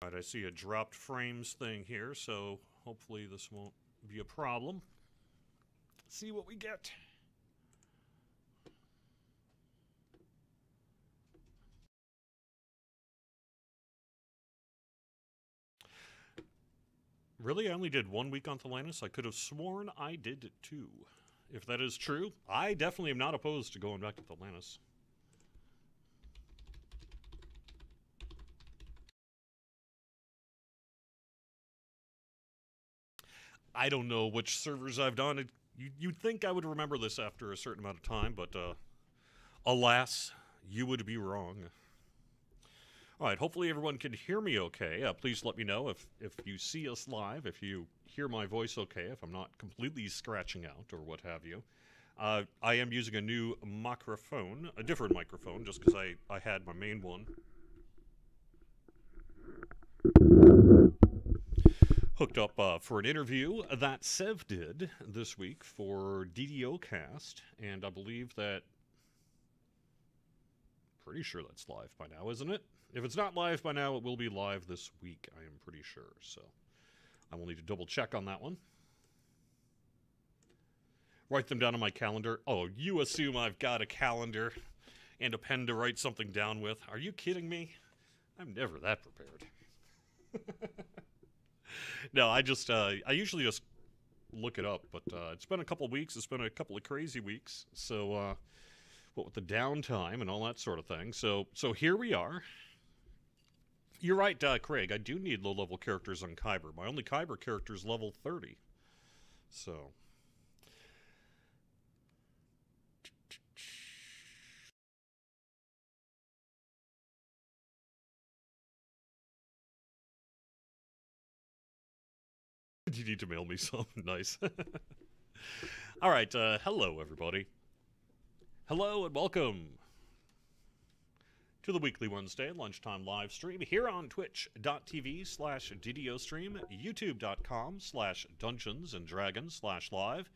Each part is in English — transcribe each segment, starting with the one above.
Alright, I see a dropped frames thing here, so hopefully this won't be a problem. Let's see what we get. Really? I only did 1 week on Atlantis? I could have sworn I did 2. If that is true, I definitely am not opposed to going back to Atlantis. I don't know which servers I've done. You'd think I would remember this after a certain amount of time, but alas, you would be wrong. Alright, hopefully everyone can hear me okay. Please let me know if you see us live, if you hear my voice okay, if I'm not completely scratching out or what have you. I am using a new microphone, a different microphone, just because I had my main one hooked up for an interview that Sev did this week for DDO Cast, and I believe that, pretty sure that's live by now, isn't it? If it's not live by now, it will be live this week, I am pretty sure, so I will need to double check on that one. Write them down on my calendar. Oh, you assume I've got a calendar and a pen to write something down with. Are you kidding me? I'm never that prepared. No, I usually just look it up, but it's been a couple of weeks. It's been a couple of crazy weeks. So, what with the downtime and all that sort of thing. So here we are. You're right, Craig. I do need low-level characters on Kyber. My only Kyber character is level 30. So. You need to mail me some. Nice. All right. Hello, everybody. Hello and welcome to the weekly Wednesday lunchtime live stream here on twitch.tv/DDOstream, youtube.com/DungeonsandDragons/live,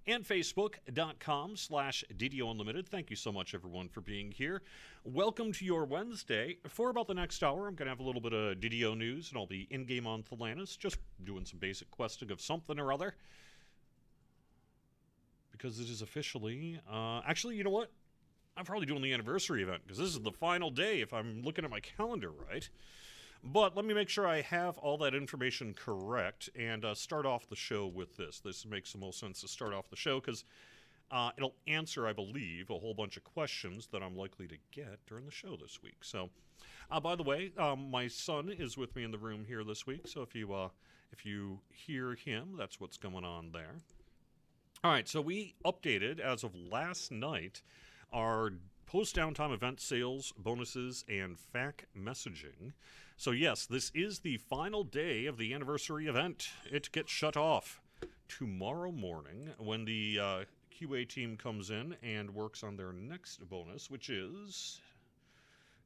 and facebook.com/DDO Unlimited. Thank you so much, everyone, for being here. Welcome to your Wednesday. For about the next hour, I'm going to have a little bit of DDO news, and I'll be in-game on Atlantis, just doing some basic questing of something or other. Because it is officially... actually, you know what? I'm probably doing the anniversary event, because this is the final day, if I'm looking at my calendar right. But let me make sure I have all that information correct, and start off the show with this. This makes the most sense to start off the show, because it'll answer, I believe, a whole bunch of questions that I'm likely to get during the show this week. So, by the way, my son is with me in the room here this week, so if you hear him, that's what's going on there. All right, so we updated, as of last night, our post-downtime event sales, bonuses, and FAQ messaging. So yes, this is the final day of the anniversary event. It gets shut off tomorrow morning when the QA team comes in and works on their next bonus, which is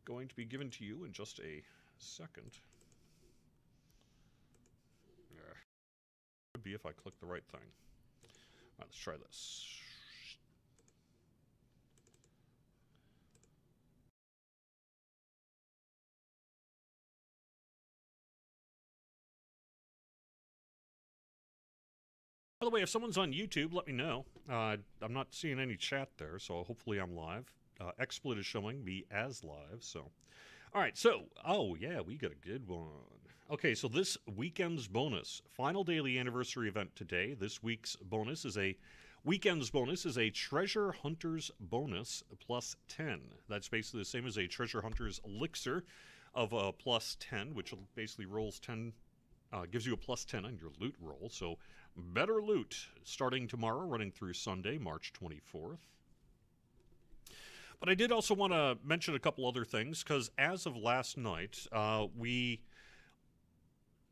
going to be given to you in just a second. Yeah. Could be if I click the right thing. All right, let's try this. By the way, if someone's on YouTube, let me know. I'm not seeing any chat there, so hopefully I'm live. XSplit is showing me as live, so. All right, so, oh yeah, we got a good one. Okay, so this weekend's bonus, final daily anniversary event today. This week's bonus is weekend's bonus is a Treasure Hunter's bonus plus 10. That's basically the same as a Treasure Hunter's elixir of plus 10, which basically rolls 10, gives you a plus 10 on your loot roll. So better loot starting tomorrow, running through Sunday, March 24th. But I did also want to mention a couple other things, because as of last night, we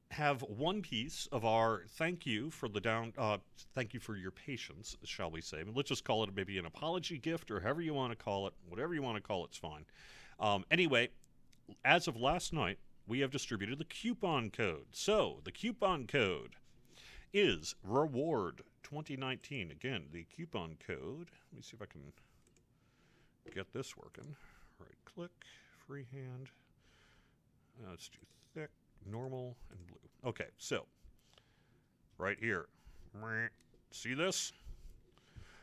have one piece of our thank you for the thank you for your patience, shall we say. Let's just call it maybe an apology gift, or however you want to call it. Whatever you want to call it's fine. Anyway, as of last night, we have distributed the coupon code. So the coupon code is Reward 2019. Again, the coupon code. Let me see if I can get this working. Right click, freehand. Let's do thick, normal and blue. Okay, so right here. See this?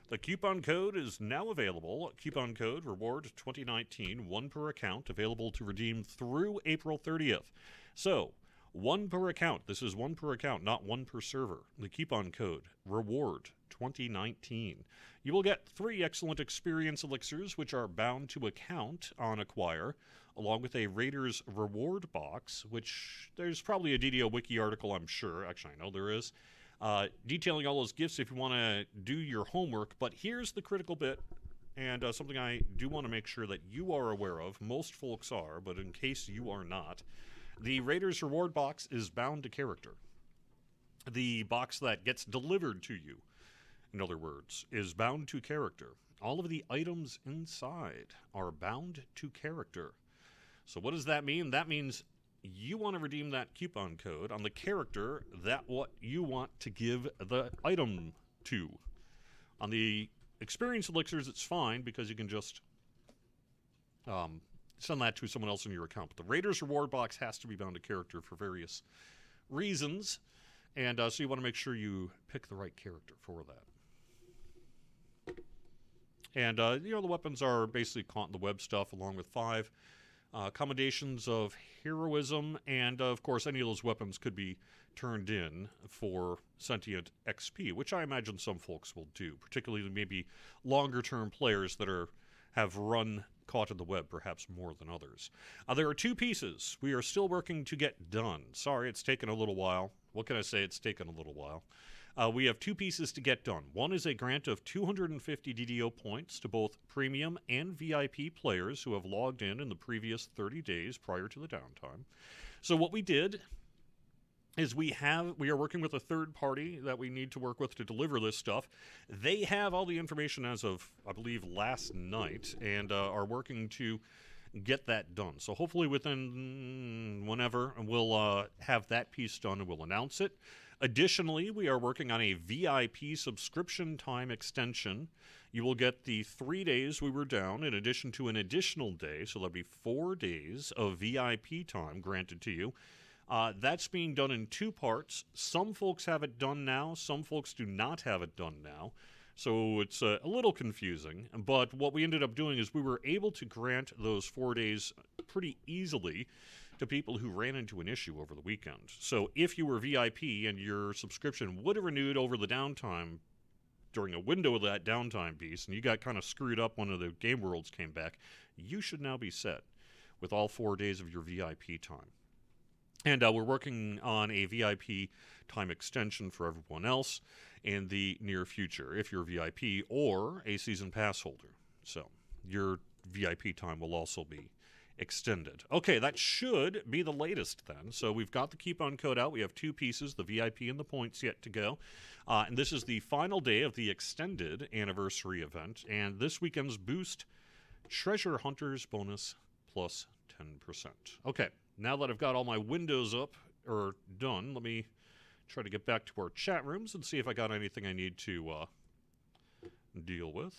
The coupon code is now available. Coupon code reward 2019, 1 per account, available to redeem through April 30th. So, 1 per account. This is 1 per account, not 1 per server. The coupon code reward 2019. You will get 3 excellent experience elixirs, which are bound to account on acquire, along with a Raiders reward box, which there's probably a DDO wiki article, I'm sure. Actually, I know there is. Detailing all those gifts if you want to do your homework. But here's the critical bit, and something I do want to make sure that you are aware of. Most folks are, but in case you are not, the Raiders reward box is bound to character. The box that gets delivered to you, in other words, is bound to character. All of the items inside are bound to character. So what does that mean? That means you want to redeem that coupon code on the character that what you want to give the item to. On the experience elixirs, it's fine because you can just send that to someone else in your account. But the Raiders reward box has to be bound to character for various reasons, and so you want to make sure you pick the right character for that. And you know, the weapons are basically caught in the web stuff, along with 5 accommodations of heroism, and of course any of those weapons could be turned in for sentient XP, which I imagine some folks will do, particularly maybe longer term players that have run caught in the web perhaps more than others. There are 2 pieces we are still working to get done. Sorry, it's taken a little while. What can I say? It's taken a little while. We have 2 pieces to get done. One is a grant of 250 DDO points to both premium and VIP players who have logged in the previous 30 days prior to the downtime. So what we did is we are working with a third party that we need to work with to deliver this stuff. They have all the information as of, I believe, last night, and are working to get that done. So hopefully within whenever, we'll have that piece done and we'll announce it. Additionally, we are working on a VIP subscription time extension. You will get the 3 days we were down in addition to an additional day, so there'll be 4 days of VIP time granted to you. That's being done in 2 parts. Some folks have it done now, some folks do not have it done now. So it's a little confusing, but what we ended up doing is we were able to grant those 4 days pretty easily to people who ran into an issue over the weekend. So if you were VIP and your subscription would have renewed over the downtime, during a window of that downtime piece, and you got kind of screwed up when the game worlds came back, you should now be set with all 4 days of your VIP time. And we're working on a VIP time extension for everyone else in the near future, if you're VIP or a season pass holder. So your VIP time will also be extended. Okay, that should be the latest then. So we've got the coupon code out. We have 2 pieces, the VIP and the points yet to go. And this is the final day of the extended anniversary event. And this weekend's boost, Treasure Hunters bonus plus 10%. Okay, now that I've got all my windows up, or done, let me try to get back to our chat rooms and see if I got anything I need to deal with.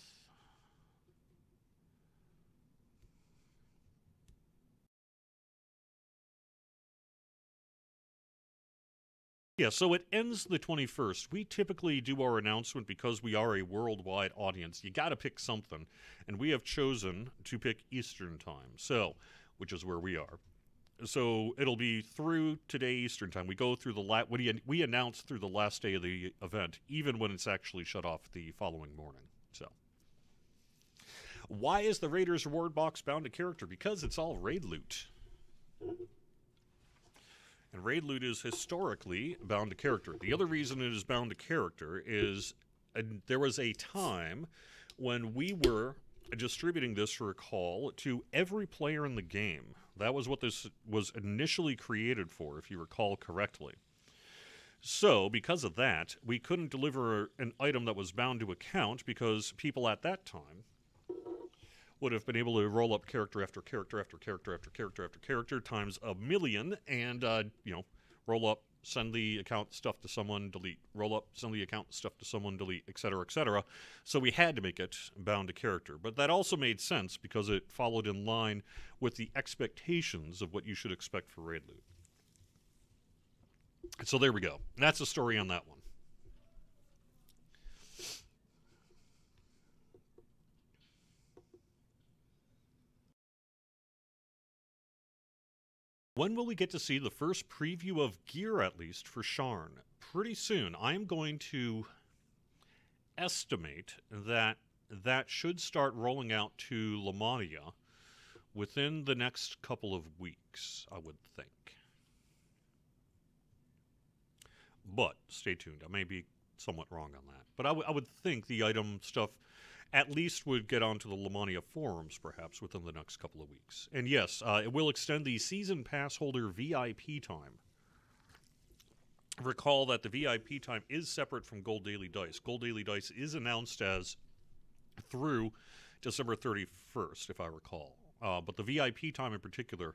Yeah, so it ends the 21st. We typically do our announcement because we are a worldwide audience. You got to pick something, and we have chosen to pick Eastern Time, so which is where we are. So it'll be through today Eastern Time. We go through the we announce through the last day of the event, even when it's actually shut off the following morning. So why is the Raiders reward box bound to character? Because it's all raid loot. And raid loot is historically bound to character. The other reason it is bound to character is there was a time when we were distributing this, recall, to every player in the game. That was what this was initially created for, if you recall correctly. So, because of that, we couldn't deliver an item that was bound to account because people at that time would have been able to roll up character after character after character after character after character times a million and, roll up, send the account stuff to someone, delete. Roll up, send the account stuff to someone, delete, etc., etc. So we had to make it bound to character. But that also made sense because it followed in line with the expectations of what you should expect for raid loot. So there we go. That's the story on that one. When will we get to see the first preview of gear, at least, for Sharn? Pretty soon. I am going to estimate that that should start rolling out to Lamania within the next couple of weeks, I would think. But stay tuned. I may be somewhat wrong on that. But I would think the item stuff at least would get onto the Lamania forums, perhaps, within the next couple of weeks. And yes, it will extend the Season Pass holder VIP time. Recall that the VIP time is separate from Gold Daily Dice. Gold Daily Dice is announced as through December 31st, if I recall. But the VIP time in particular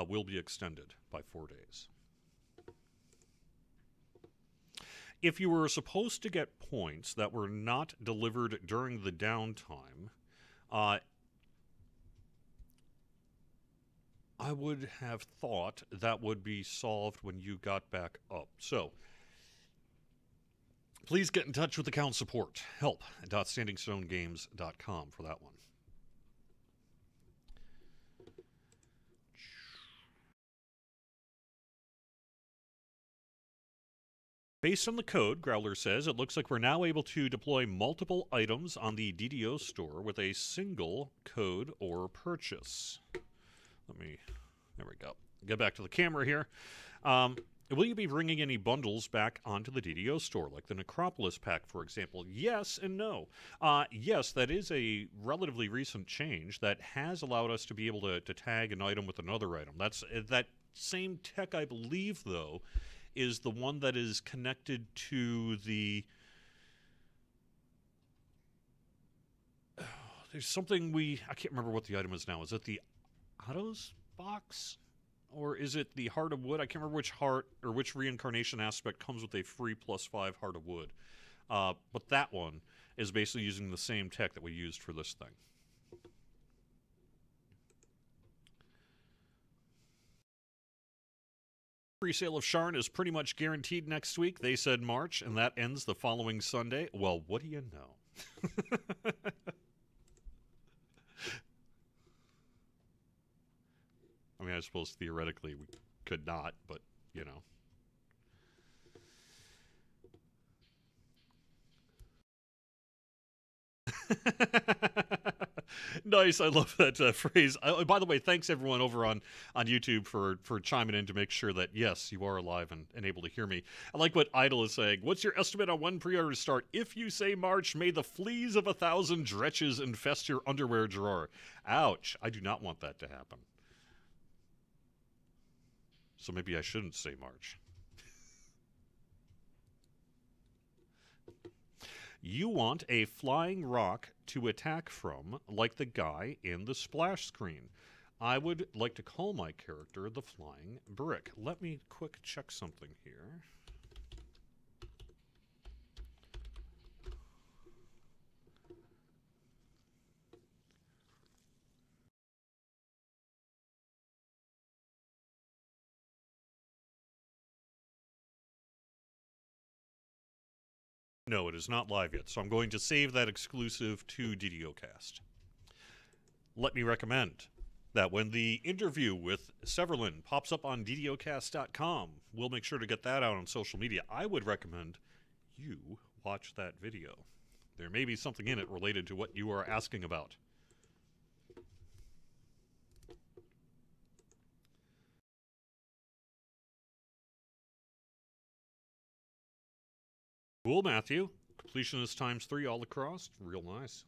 will be extended by 4 days. If you were supposed to get points that were not delivered during the downtime, I would have thought that would be solved when you got back up. So, please get in touch with account support. help.standingstonegames.com for that one. Based on the code, Growler says, it looks like we're now able to deploy multiple items on the DDO store with a single code or purchase. There we go. Get back to the camera here. Will you be bringing any bundles back onto the DDO store, like the Necropolis pack, for example? Yes and no. Yes, that is a relatively recent change that has allowed us to be able to tag an item with another item. That same tech, I believe, though, is the one that is connected to the... there's something I can't remember what the item is now. Is it the Autos box? Or is it the Heart of Wood? I can't remember which heart or which reincarnation aspect comes with a free +5 Heart of Wood. But that one is basically using the same tech that we used for this thing. Pre-sale of Sharn is pretty much guaranteed next week. They said March, and that ends the following Sunday. Well, what do you know? I mean, I suppose theoretically we could not, but, you know. Nice, I love that phrase. By the way, thanks everyone over on YouTube for chiming in to make sure that, yes, you are alive and able to hear me. I like what Idle is saying. What's your estimate on when pre-order start? If you say March, may the fleas of 1,000 dretches infest your underwear drawer. Ouch, I do not want that to happen. So maybe I shouldn't say March. You want a flying rock to attack from, like the guy in the splash screen. I would like to call my character the Flying Brick. Let me quick check something here. No, it is not live yet, so I'm going to save that exclusive to DDOcast. Let me recommend that when the interview with Severlin pops up on DDOcast.com, we'll make sure to get that out on social media. I would recommend you watch that video. There may be something in it related to what you are asking about. Cool, Matthew. Completion is ×3 all across. Real nice.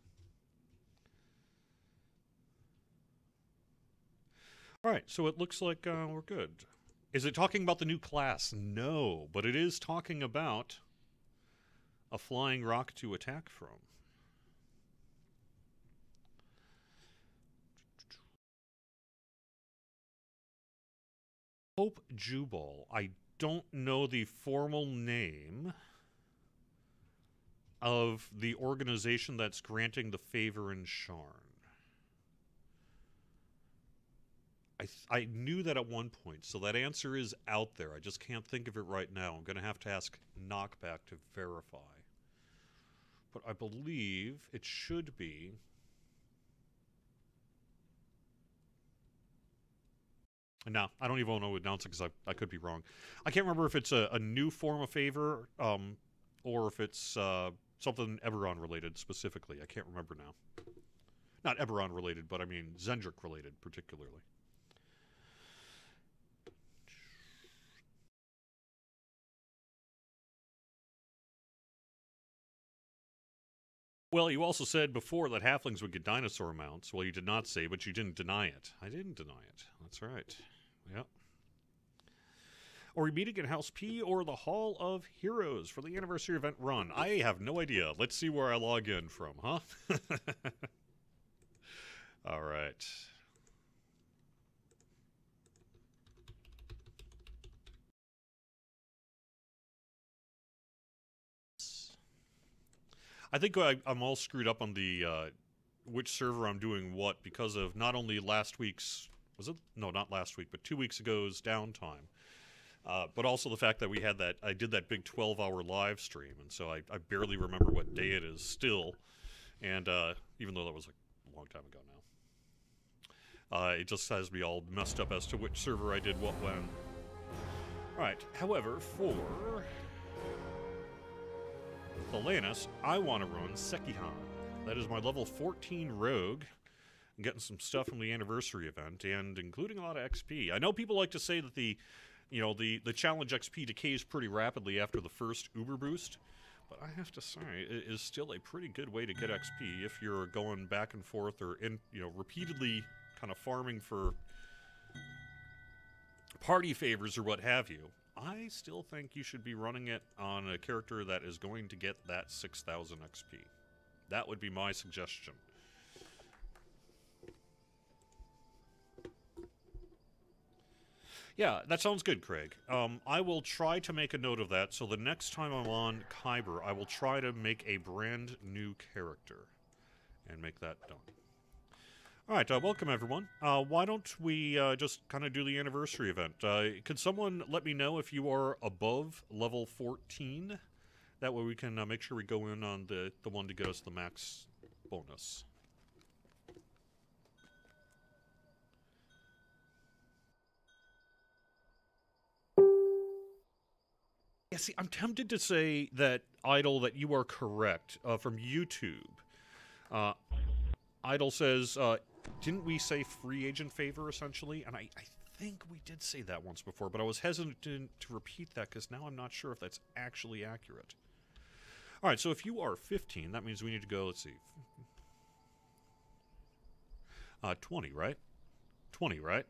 All right, so it looks like we're good. Is it talking about the new class? No, but it is talking about a flying rock to attack from. Hope Jubal. I don't know the formal name of the organization that's granting the favor in Sharn. I knew that at one point, so that answer is out there. I just can't think of it right now. I'm going to have to ask Knockback to verify. But I believe it should be... No, I don't even want to announce it because I could be wrong. I can't remember if it's a new form of favor or if it's something Eberron related specifically. I can't remember now. Not Eberron related, but I mean Zendrick related particularly. Well, you also said before that halflings would get dinosaur mounts. Well, you did not say, but you didn't deny it. I didn't deny it. That's right. Yep. Are we meeting in House P or the Hall of Heroes for the anniversary event run? I have no idea. Let's see where I log in from, huh? All right. I think I'm all screwed up on the which server I'm doing what because of not only last week's, was it? No, not last week, but 2 weeks ago's downtime. But also the fact that we had that, I did that big 12-hour live stream, and so I barely remember what day it is still. And even though that was like a long time ago now. It just has me all messed up as to which server I did what when. Alright, however, for Thalanis, I want to run Sekihan. That is my level 14 rogue. I'm getting some stuff from the anniversary event, and including a lot of XP. I know people like to say that the challenge XP decays pretty rapidly after the first Uber boost, but I have to say, it is still a pretty good way to get XP if you're going back and forth or repeatedly kind of farming for party favors or what have you. I still think you should be running it on a character that is going to get that 6,000 XP. That would be my suggestion. Yeah, that sounds good, Craig. I will try to make a note of that, so the next time I'm on Kyber, I will try to make a brand new character and make that done. Alright, welcome everyone. Why don't we just kind of do the anniversary event? Could someone let me know if you are above level 14? That way we can make sure we go in on the one to get us the max bonus. Yeah, see, I'm tempted to say that, Idle, that you are correct from YouTube. Idle says, didn't we say free agent favor, essentially? And I think we did say that once before, but I was hesitant to repeat that because now I'm not sure if that's actually accurate. All right, so if you are 15, that means we need to go, let's see. 20, right? 20, right?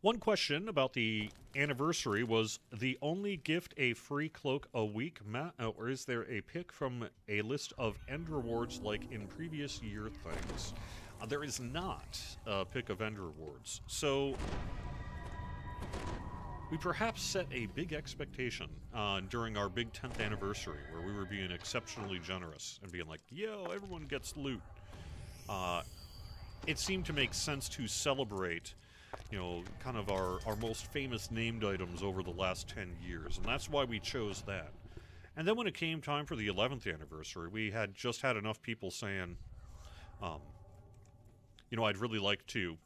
One question about the anniversary was the only gift a free cloak a week, or is there a pick from a list of end rewards like in previous year things? There is not a pick of end rewards. So we perhaps set a big expectation during our big 10th anniversary where we were being exceptionally generous and being like, yo, everyone gets loot. It seemed to make sense to celebrate kind of our most famous named items over the last 10 years, and that's why we chose that. And then when it came time for the 11th anniversary, we had just had enough people saying, I'd really like to...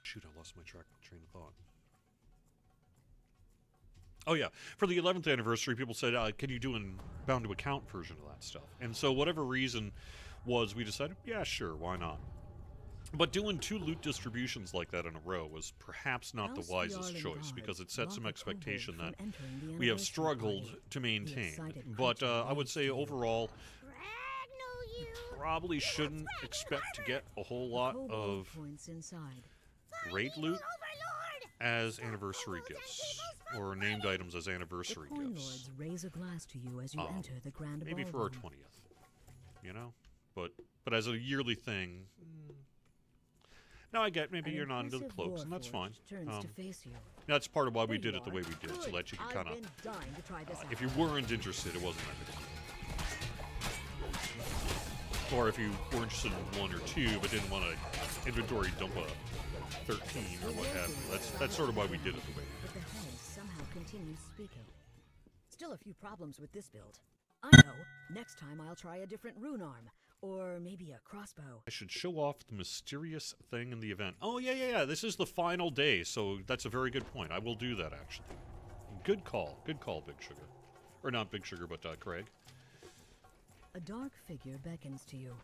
Shoot, I lost my train of thought. Oh yeah, for the 11th anniversary, people said, can you do a bound to account version of that stuff? And so whatever reason was, we decided, yeah, sure, why not? But doing 2 loot distributions like that in a row was perhaps not the wisest choice, because it set some expectation that we have struggled to maintain. But I would say overall, we probably shouldn't expect to get a whole lot of raid loot as anniversary gifts, or named items as anniversary gifts. Maybe for our 20th, But as a yearly thing, Now I get maybe An you're not into the impressive cloaks, and that's fine. warforged turns to face you. That's part of why we There did you it the are. way we did, so Good. that you could I've kind of... been dying to try this if out. you weren't interested, it wasn't that big a deal. Or if you were interested in 1 or 2, but didn't want to inventory dump a 13 or what have you. That's sort of why we did it the way we But did. the head somehow continues speaking. Still a few problems with this build. I know. Next time I'll try a different rune arm. Or maybe a crossbow. I should show off the mysterious thing in the event. Oh, yeah. This is the final day, so that's a very good point. I will do that, actually. Good call. Good call, Big Sugar. Or not Big Sugar, but Craig. A dark figure beckons to you.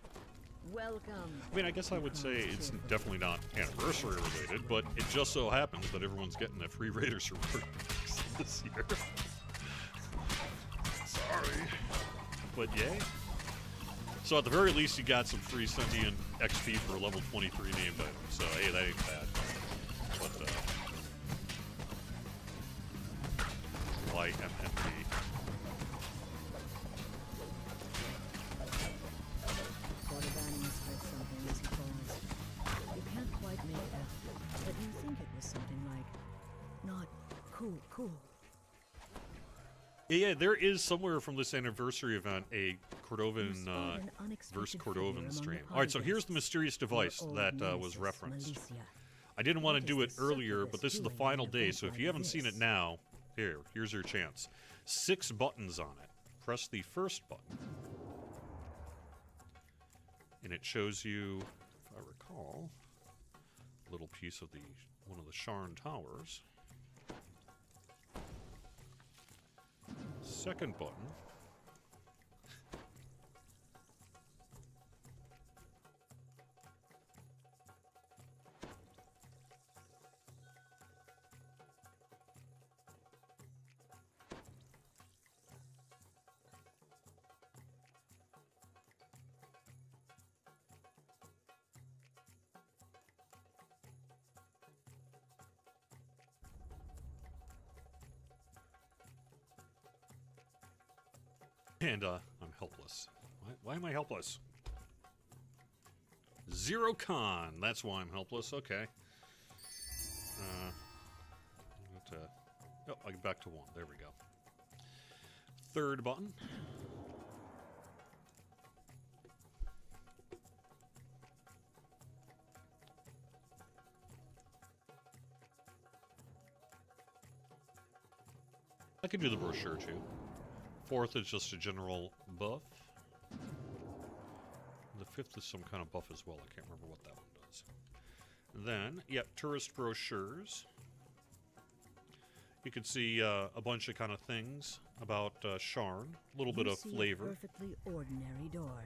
Welcome. I mean, I guess I would say it's definitely not anniversary related, but it just so happens that everyone's getting the free Raiders reward this year. Sorry. But yay. So at the very least, you got some free sentient XP for a level 23 named item. So hey, that ain't bad. But YMMP. Cordovan whispers something as he falls. You can't quite make it out, but you think it was something like, not cool. Yeah, there is somewhere from this anniversary event a Cordovan You spot an versus unexpected Cordovan figure among stream. the All right, so party here's the guests. mysterious device Your that old was nemesis, referenced. Malicia. I didn't want to What do is it the earlier, but succubus this is the doing final in an day, event so if like you haven't seen it this? now, here's your chance. 6 buttons on it. Press the first button, and it shows you, if I recall, a little piece of one of the Sharn towers. Second button. And, I'm helpless. Why am I helpless? Zero con. That's why I'm helpless. Okay. Oh, I get back to 1. There we go. Third button. I could do the brochure, too. 4th is just a general buff. The 5th is some kind of buff as well. I can't remember what that one does. Then, yep, tourist brochures. You can see a bunch of kind of things about Sharn. A little bit of flavor. A perfectly ordinary door.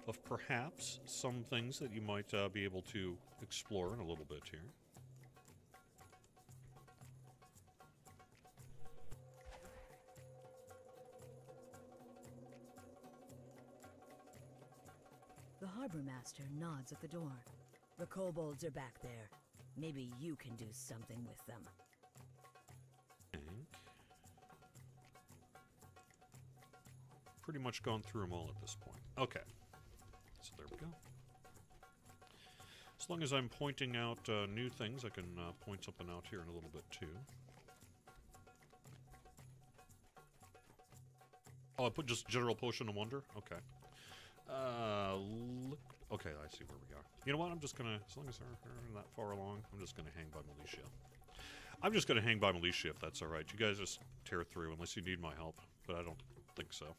Of perhaps some things that you might be able to explore in a little bit here. The harbor master nods at the door. The kobolds are back there. Maybe you can do something with them. Pretty much gone through them all at this point. Okay. So there we go. As long as I'm pointing out new things, I can point something out here in a little bit too. Oh, I put just general potion of wonder? Okay. Okay, I see where we are. You know what? I'm just gonna, as long as they're not far along, I'm just gonna hang by Militia. I'm just gonna hang by Militia if that's alright. You guys just tear through unless you need my help, but I don't think so.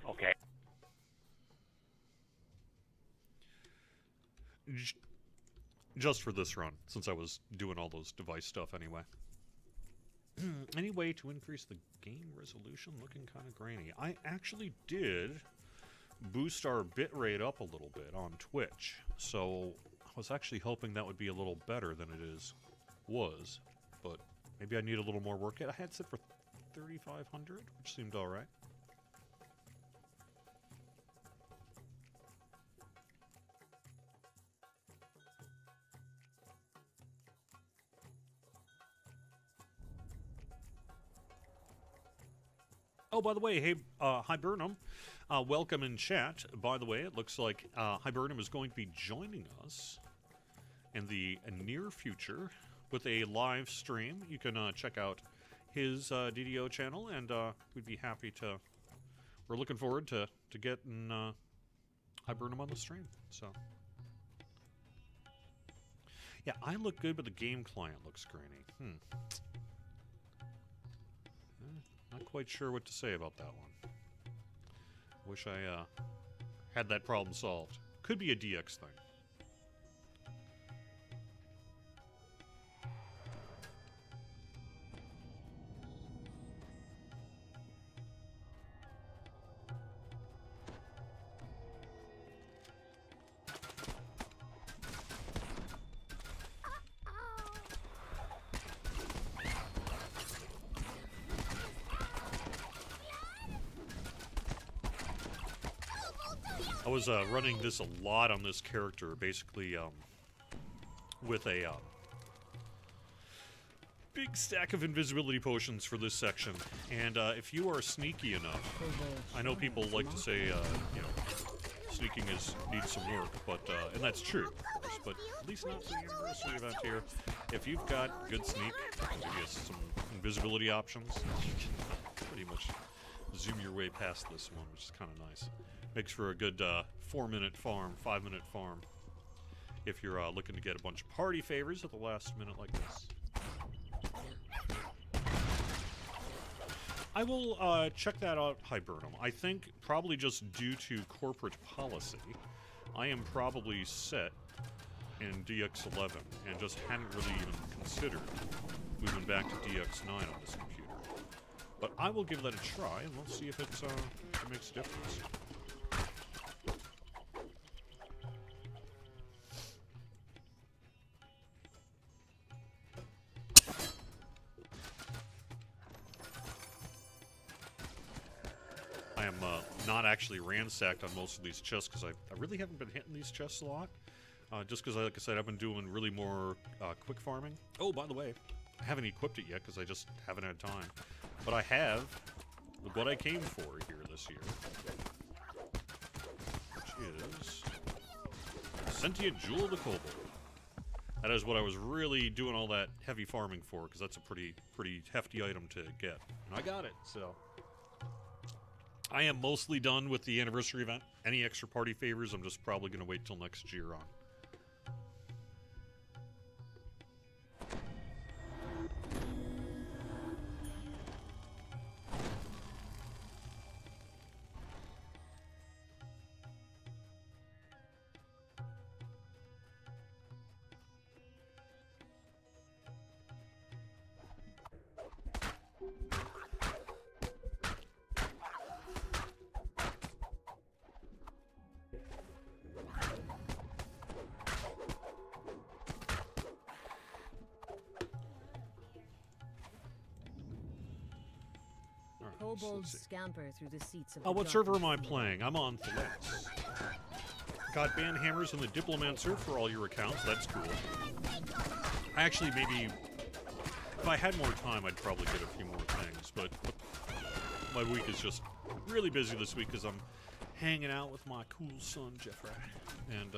Okay. Just for this run, since I was doing all those device stuff anyway. Any way to increase the game resolution? Looking kind of grainy. I actually did boost our bitrate up a little bit on Twitch, so I was actually hoping that would be a little better than it was, but maybe I need a little more work. I had set for 3,500, which seemed alright. Oh, by the way, hey, hi Burnham. Welcome in chat. By the way, it looks like Burnham is going to be joining us in the near future with a live stream. You can check out his DDO channel, and we'd be happy to. We're looking forward to getting Burnham on the stream. So, yeah, I look good, but the game client looks grainy. Not quite sure what to say about that one. Wish I had that problem solved. Could be a DX thing. I was running this a lot on this character, basically with a big stack of invisibility potions for this section. And if you are sneaky enough, I know people like to say, you know, sneaking needs some work, but and that's true, of course, but at least not for the anniversary event here. If you've got good sneak, maybe some invisibility options, you can pretty much zoom your way past this one, which is kind of nice. Makes for a good 4-minute farm, 5-minute farm, if you're looking to get a bunch of party favors at the last minute like this. I will check that out, Burnham. I think probably just due to corporate policy, I am probably set in DX11 and just hadn't really even considered moving back to DX9 on this computer. But I will give that a try, and we'll see if it makes a difference. I am not actually ransacked on most of these chests because I really haven't been hitting these chests a lot. Just because, like I said, I've been doing really more quick farming. Oh, by the way, I haven't equipped it yet because I just haven't had time. But I have what I came for here this year, which is Sentient Jewel of the Kobold. That is what I was really doing all that heavy farming for, because that's a pretty hefty item to get. And I got it, so. I am mostly done with the anniversary event. Any extra party favors, I'm just probably going to wait till next year on. Kobolds scamper through the seats of the what server am I playing? I'm on Threads. Got band hammers in the Diplomancer for all your accounts. That's cool. I actually maybe, if I had more time, I'd probably get a few more things. But my week is just really busy this week because I'm hanging out with my cool son Jeffrey, and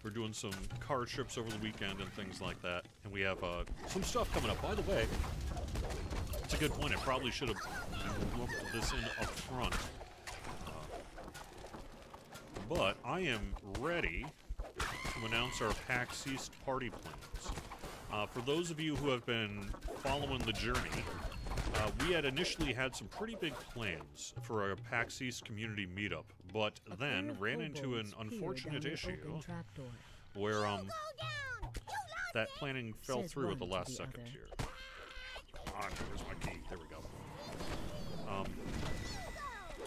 we're doing some car trips over the weekend and things like that. And we have some stuff coming up. By the way, it's a good point. I probably should have lumped this in up front. But I am ready to announce our PAX East party plans. For those of you who have been following the journey, we had initially had some pretty big plans for a PAX East community meetup, but then ran into an unfortunate issue where that planning fell through at the last second here. Where's my key? There we go.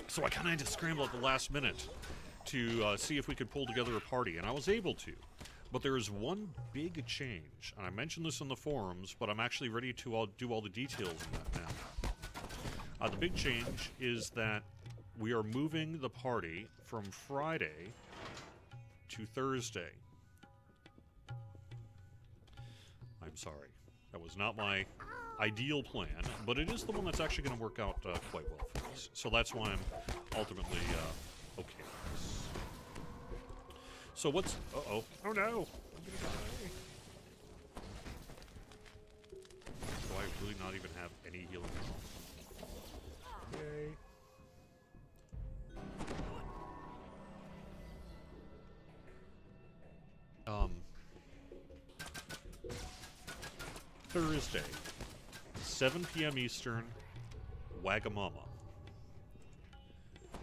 So I kind of had to scramble at the last minute to see if we could pull together a party, and I was able to. But there is one big change, and I mentioned this in the forums, but I'm actually ready to do all the details in that now. The big change is that we are moving the party from Friday to Thursday. I'm sorry. That was not my ideal plan, but it is the one that's actually going to work out quite well for me. is. So that's why I'm ultimately okay with this. So what's... Uh-oh. Oh no! I'm gonna die. Do I really not even have any healing at all? Yay. Thursday, 7 p.m. Eastern, Wagamama.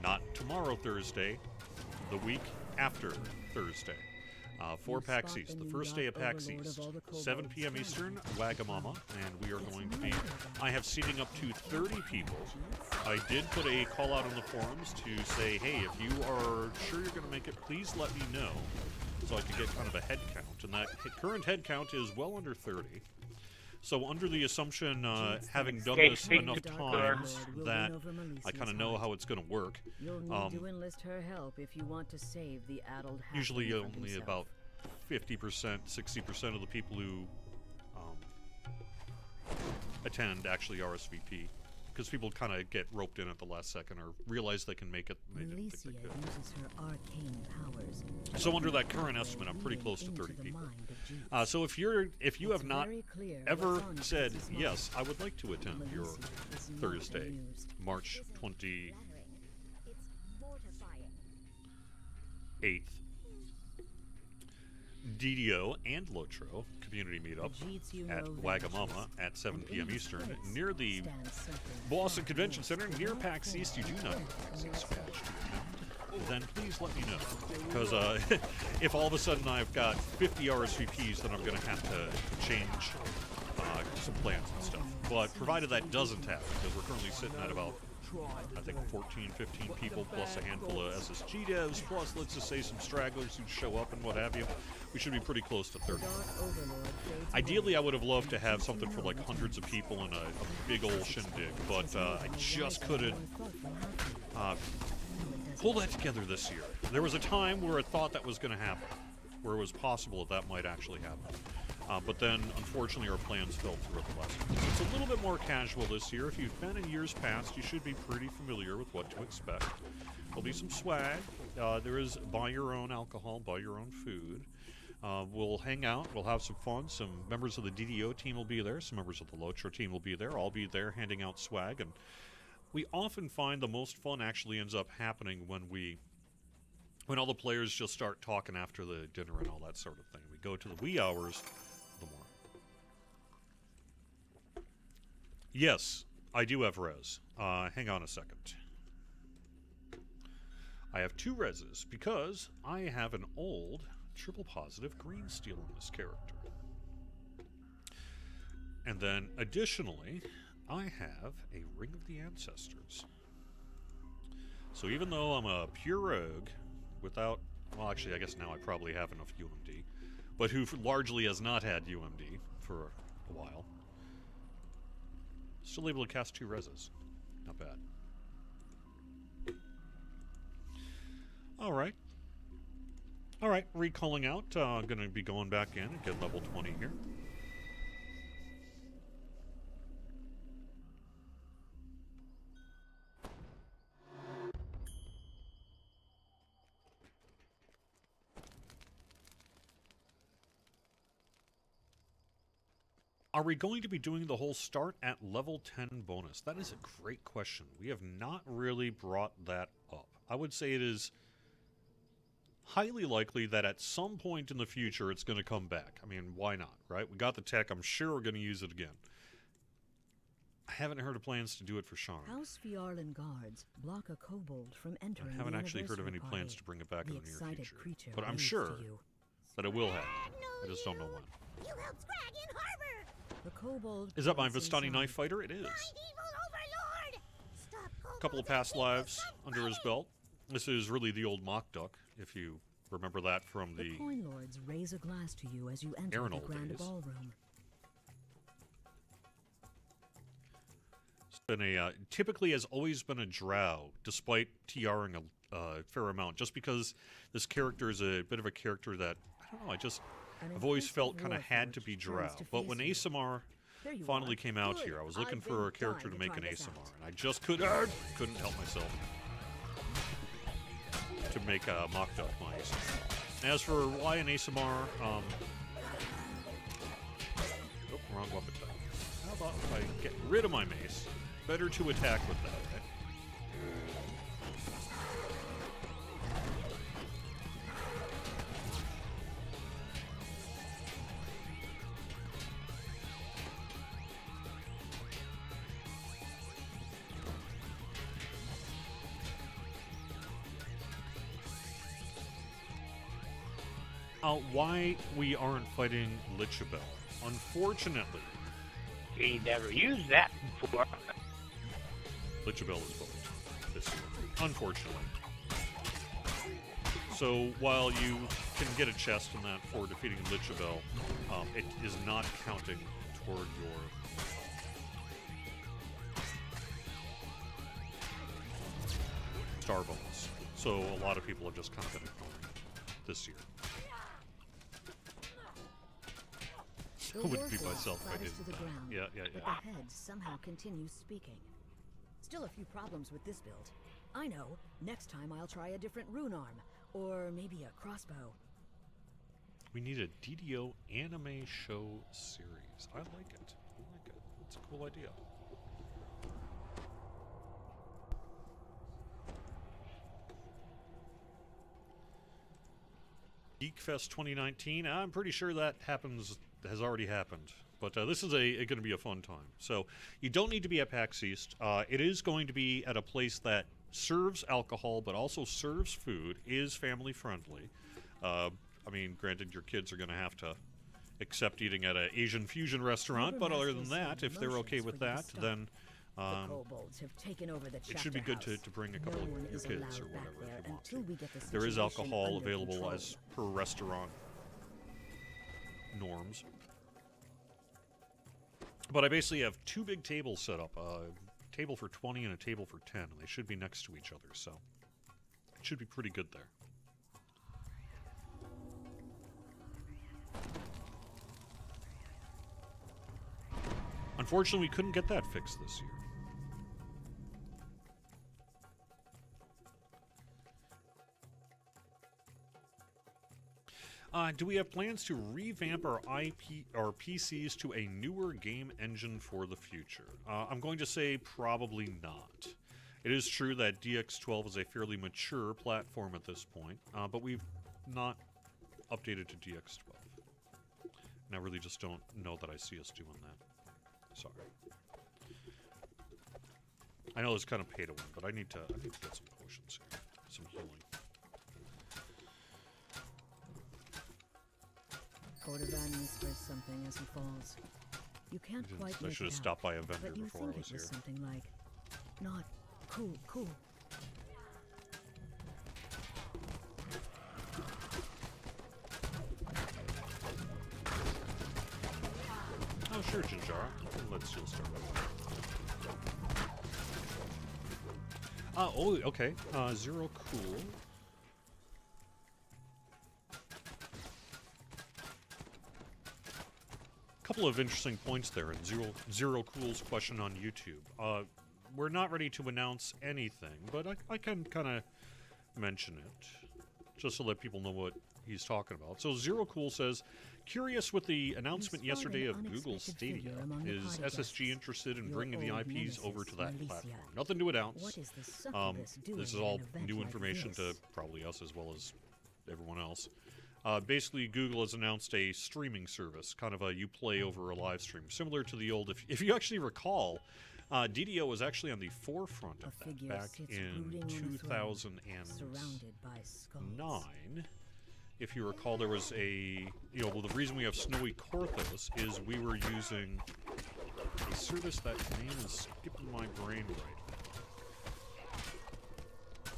Not tomorrow Thursday, the week after Thursday. 4 PAX East, the first day of PAX East, 7 p.m. Eastern, Wagamama, and we are going to be... I have seating up to 30 people. I did put a call out on the forums to say, hey, if you are sure you're going to make it, please let me know, so I can get kind of a head count. And that current head count is well under 30. So under the assumption, having done this enough times, that I kind of know how it's going to work. You'll need to enlist her help if you want to save the addled usually only about 50%, 60% of the people who attend actually RSVP. Because people kind of get roped in at the last second or realize they can make it. They didn't think they could. Uses her arcane powers. So under that current estimate, I'm pretty close to 30 people. So if you have not ever said, yes, I would like to attend your Thursday, March 28th, DDO and Lotro Community Meetup at Wagamama at 7 p.m. Eastern near the Boston Convention Center near PAX East. You do not have access badge to attend, then please let me know. Because if all of a sudden I've got 50 RSVPs, then I'm going to have to change some plans and stuff. But provided that doesn't happen, because we're currently sitting at about, I think, 14, 15 people, plus a handful of SSG devs, plus, let's just say, some stragglers who show up and what have you. We should be pretty close to 30. Ideally, I would have loved to have something for, like, hundreds of people in a big old shindig, but I just couldn't pull that together this year. There was a time where I thought that was going to happen, where it was possible that might actually happen. But then, unfortunately, our plans fell through at the last minute. So it's a little bit more casual this year. If you've been in years past, you should be pretty familiar with what to expect. There'll be some swag. There is buy your own alcohol, buy your own food. We'll hang out. We'll have some fun. Some members of the DDO team will be there. Some members of the Lotro team will be there. I'll be there handing out swag. And we often find the most fun actually ends up happening when all the players just start talking after the dinner and all that sort of thing. We go to the wee hours. Yes, I do have res. Hang on a second. I have 2 reses because I have an old triple positive green steel in this character. And then additionally, I have a Ring of the Ancestors. So even though I'm a pure rogue without, well, actually, I guess now I probably have enough UMD, but who largely has not had UMD for a while. Still able to cast 2 reses. Not bad. Alright. Alright, recalling out. I'm going to be going back in and get level 20 here. Are we going to be doing the whole start at level 10 bonus? That is a great question. We have not really brought that up. I would say it is highly likely that at some point in the future it's going to come back. I mean, why not, right? We got the tech. I'm sure we're going to use it again. I haven't heard of plans to do it for Sean. House Fjarlan guards block a kobold from entering. I haven't actually heard of any plans to bring it back in the near future. But I'm sure that it will happen. I just don't know when. You helped Scrag in harbor. The kobold is that my Vistani Knife Fighter? It is. A couple of past lives under his belt. This is really the old mock duck, if you remember that from the Coin Lords raise a glass to you as you enter the grand ballroom. It's been a typically has always been a drow, despite TRing a fair amount. Just because this character is a bit of a character that I don't know. I've always felt kind of had to be drow. But when Asimar There you finally are. came out Good. here. I was looking I've for a been character to dying make to an try this ASMR, out. and I just couldn't help myself to make a mocked up my ASMR. As for why an ASMR, oh, wrong weapon type. How about if I get rid of my mace? Better to attack with that, right? Why we aren't fighting Lichabelle. Unfortunately, He never used that before. Lichabelle is booked this year. Unfortunately. So while you can get a chest in that for defeating Lichabelle, it is not counting toward your star bonus. So a lot of people have just kind of been ignoring it this year. The I wouldn't be warfare myself if I clatters to didn't. the ground, Yeah. but the head somehow continues speaking. Still a few problems with this build. I know. Next time I'll try a different rune arm, or maybe a crossbow. We need a DDO anime show series. I like it. I like it. It's a cool idea. Geekfest 2019. I'm pretty sure that has already happened. But this is going to be a fun time. So you don't need to be at PAX East. It is going to be at a place that serves alcohol, but also serves food, is family friendly. I mean, granted, your kids are going to have to accept eating at an Asian fusion restaurant, but other than that, if they're okay with that, then The kobolds have taken over the it should be good chapter to bring a couple No one of your is kids or allowed back whatever there if you want until to. we get the There is situation alcohol under available control. as per restaurant norms. But I basically have two big tables set up, a table for 20 and a table for 10, and they should be next to each other, so it should be pretty good there. Unfortunately, we couldn't get that fixed this year. Do we have plans to revamp our PCs to a newer game engine for the future? I'm going to say probably not. It is true that DX12 is a fairly mature platform at this point, but we've not updated to DX12. And I really just don't know that I see us doing that. Sorry. I know it's kind of pay to win, but I need to get some potions here. Some healing. Cordovan whispers something as he falls. You can't quite I make should it have out, stopped by a vendor but you before think I was it was here. something like, not cool. Oh, sure, Jinjara. Let's just start with oh, okay. Zero cool. Couple of interesting points there in Zero Cool's question on YouTube. We're not ready to announce anything, but I can kind of mention it, just to let people know what he's talking about. So Zero Cool says, curious with the announcement yesterday of Google Stadia, is SSG interested in bringing the IPs over to that platform? Nothing to announce. What is the succubus doing This is at all an event new like information to this? probably us as well as everyone else. Basically, Google has announced a streaming service, kind of a you play over a live stream, similar to the old. If you actually recall, DDO was actually on the forefront of that back in 2009. If you recall, there was well, the reason we have Snowy Korthos is we were using a service that name is skipping my brain right.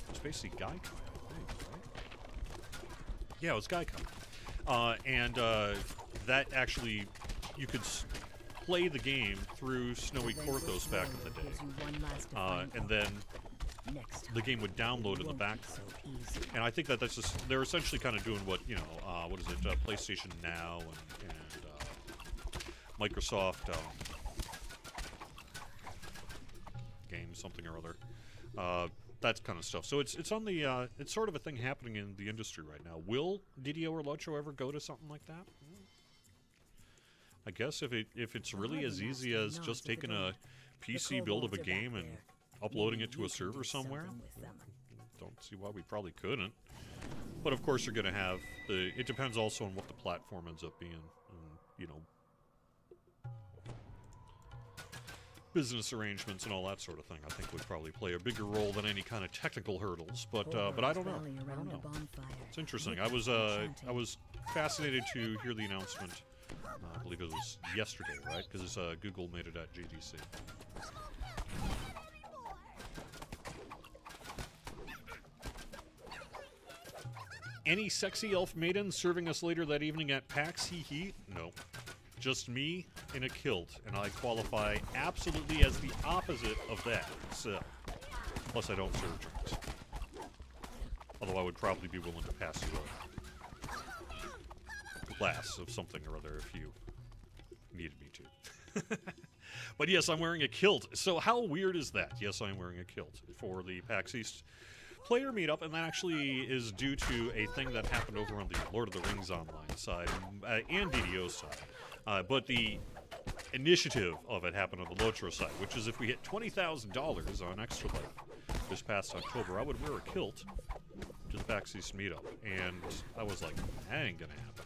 It's basically Gaikai, I think, right? Yeah, it was Gaikai. That actually, you could play the game through Snowy Korthos back in the day. And then the game would download in the background. And I think that's just, they're essentially kind of doing what, what is it, PlayStation Now and Microsoft something or other. That kind of stuff. So it's on the it's sort of a thing happening in the industry right now. Will DDO or Lucho ever go to something like that? I guess if it's really as easy as just taking a PC build of a game and uploading it to a server somewhere, don't see why we probably couldn't. But of course, you're going to have the. It depends also on what the platform ends up being, and, you know, business arrangements and all that sort of thing. I think would probably play a bigger role than any kind of technical hurdles. But I don't know. I don't know. It's interesting. I was fascinated to hear the announcement. I believe it was yesterday, right? Because Google made it at GDC. Any sexy elf maiden serving us later that evening at PAX? Hee hee. No. Just me in a kilt, and I qualify absolutely as the opposite of that. So, plus I don't serve drinks. Although I would probably be willing to pass you a glass of something or other if you needed me to. But yes, I'm wearing a kilt. So how weird is that? Yes, I'm wearing a kilt for the PAX East player meetup, and that actually is due to a thing that happened over on the Lord of the Rings Online side and DDO side. But the initiative of it happened on the Lotro side, which is if we hit $20,000 on Extra Life this past October, I would wear a kilt to the PAX East meetup. And I was like, that ain't gonna happen.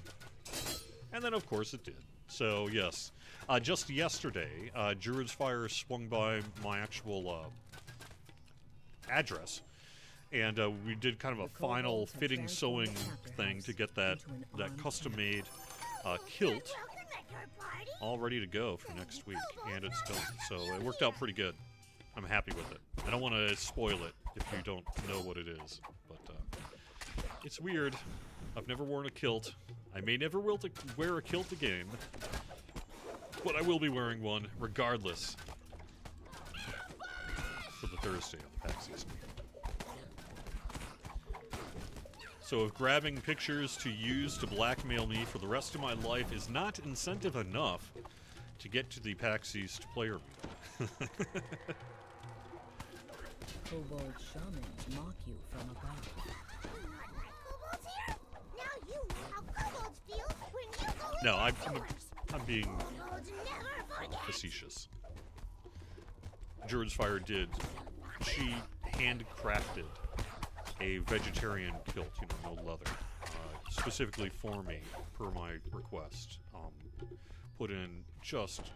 And then, of course, it did. So, yes. Just yesterday, Druid's Fire swung by my actual address. And we did kind of a final fitting sewing thing to get that custom-made kilt all ready to go for next week, and it's done. So it worked out pretty good. I'm happy with it. I don't want to spoil it if you don't know what it is, but it's weird. I've never worn a kilt. I may never wear a kilt again, but I will be wearing one regardless for the Thursday of the PAX East. So if grabbing pictures to use to blackmail me for the rest of my life is not incentive enough to get to the PAX East player meeting. Kobold shamans mock you from above. Kobolds here? Now you know how kobolds feel when you go No, indoors. I'm being Kobolds never forget. facetious. Druid's Fire did. She handcrafted a vegetarian kilt, you know, no leather, specifically for me, per my request. Put in just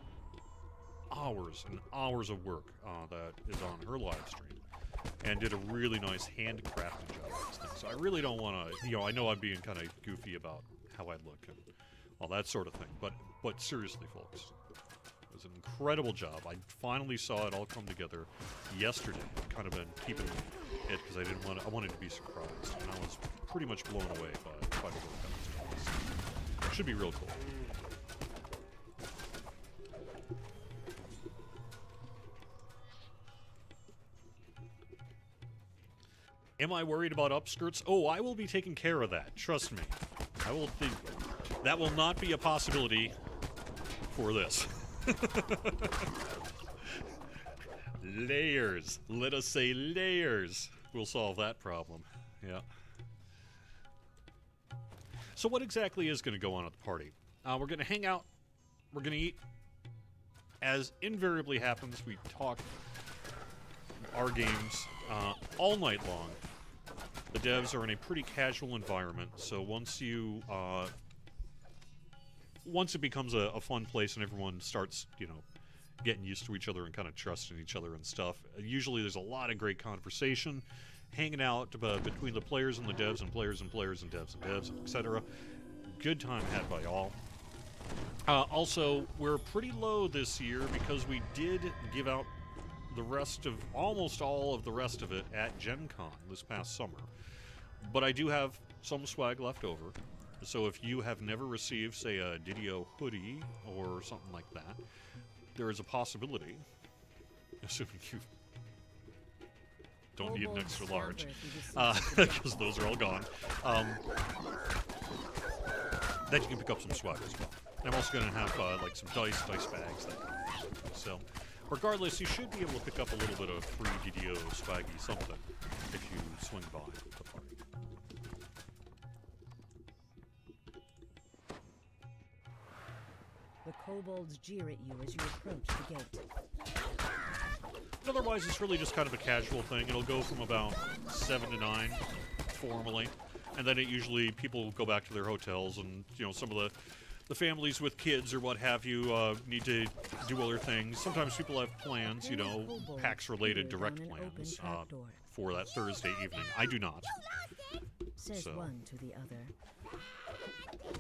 hours and hours of work that is on her live stream, and did a really nice handcrafted job of this thing. So I really don't want to, you know, I know I'm being kind of goofy about how I look and all that sort of thing, but seriously, folks, it was an incredible job. I finally saw it all come together yesterday. I've kind of been keeping it because I wanted to be surprised, and I was pretty much blown away by the work that was done. It should be real cool. Am I worried about upskirts? Oh, I will be taking care of that. Trust me. That will not be a possibility for this. Layers. Let us say layers will solve that problem. Yeah. So what exactly is going to go on at the party? We're going to hang out. We're going to eat. As invariably happens, we talk our games all night long. The devs are in a pretty casual environment, so once it becomes a fun place and everyone starts, you know, getting used to each other and kind of trusting each other and stuff, usually there's a lot of great conversation, hanging out between the players and the devs and players and players and devs and devs, etc. Good time had by all. Also, we're pretty low this year because we did give out the rest of, almost all of the rest of it at Gen Con this past summer. But I do have some swag left over. So if you have never received, say, a DDO hoodie or something like that, there is a possibility, assuming you don't need an extra large, because those are all gone, that you can pick up some swag as well. I'm also going to have like some dice bags, that kind of thing. So Regardless, you should be able to pick up a little bit of free DDO swaggy something if you swing by the party. The kobolds jeer at you as you approach the gate. Otherwise, it's really just kind of a casual thing. It'll go from about 7 to 9 formally, and then it usually people go back to their hotels, and you know some of the families with kids or what have you need to do other things. Sometimes people have plans, you know, PAX-related direct plans for that Thursday evening. I do not. Says So. one to the other.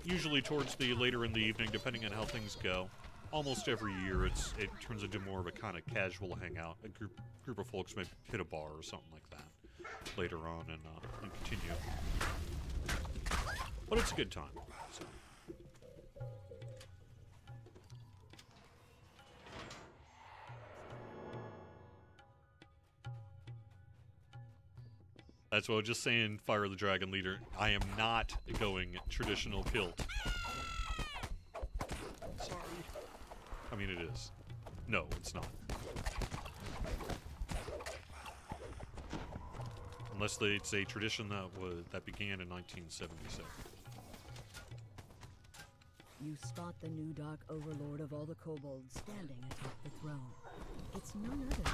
Usually towards the later in the evening, depending on how things go. Almost every year, it turns into more of a kind of casual hangout. A group of folks may hit a bar or something like that later on and continue. But it's a good time. So. That's what I was just saying, Fire the Dragon Leader. I am not going traditional kilt. Sorry. I mean, it is. No, it's not. Unless it's a tradition that began in 1977. You spot the new Dark Overlord of all the kobolds standing atop the throne. It's none other than...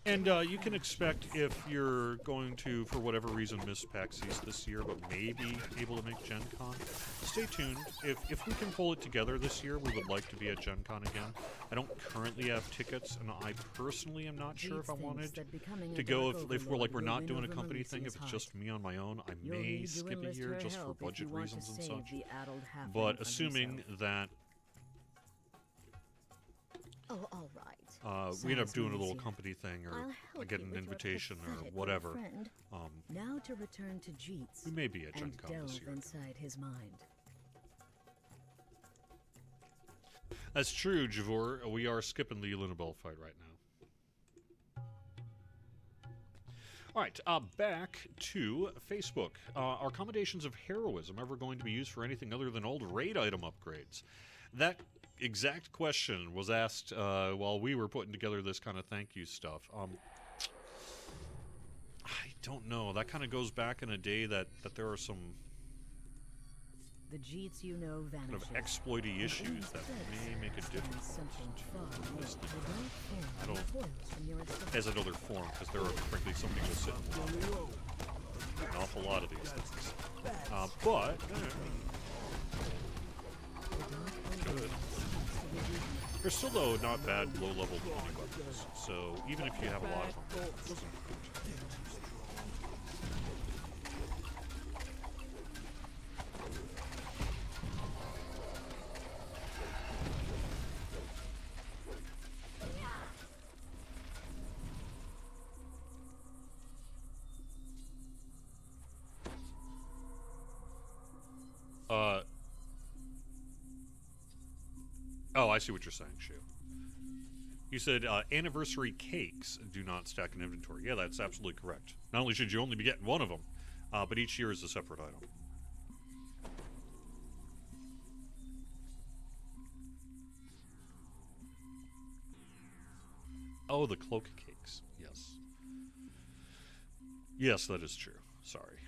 And you can expect, if you're going to, for whatever reason, miss PAX East this year, but maybe able to make Gen Con, stay tuned. If we can pull it together this year, we would like to be at Gen Con again. I don't currently have tickets, and I personally am not sure if I wanted to go if we're not doing a company thing. If it's just me on my own, I may skip a year just for budget reasons and such. But assuming that Oh, all right. we end up doing a little easier. company thing, or I'll I get help an you with your invitation or pathetic whatever. little friend. Now to return to Jeets We may be at Gen and Con this delve year. inside his mind. That's true, Javor. We are skipping the Lunabelle fight right now. All right, back to Facebook. Are Accommodations of Heroism ever going to be used for anything other than old raid item upgrades? That exact question was asked while we were putting together this kind of thank you stuff. I don't know. That kind of goes back in a day that there are some The Jeets you know kind vanishes. of exploity issues that may make a difference. Something far more. I don't- As another form, because there are frankly some people sitting on an awful lot of these things. But good. They're still, though, not bad low-level 20 weapons. So even if you have a lot of them, it doesn't hurt. Oh, I see what you're saying, Shu. You said anniversary cakes do not stack in inventory. Yeah, that's absolutely correct. Not only should you only be getting one of them, but each year is a separate item. Oh, the cloak cakes. Yes. Yes, that is true. Sorry.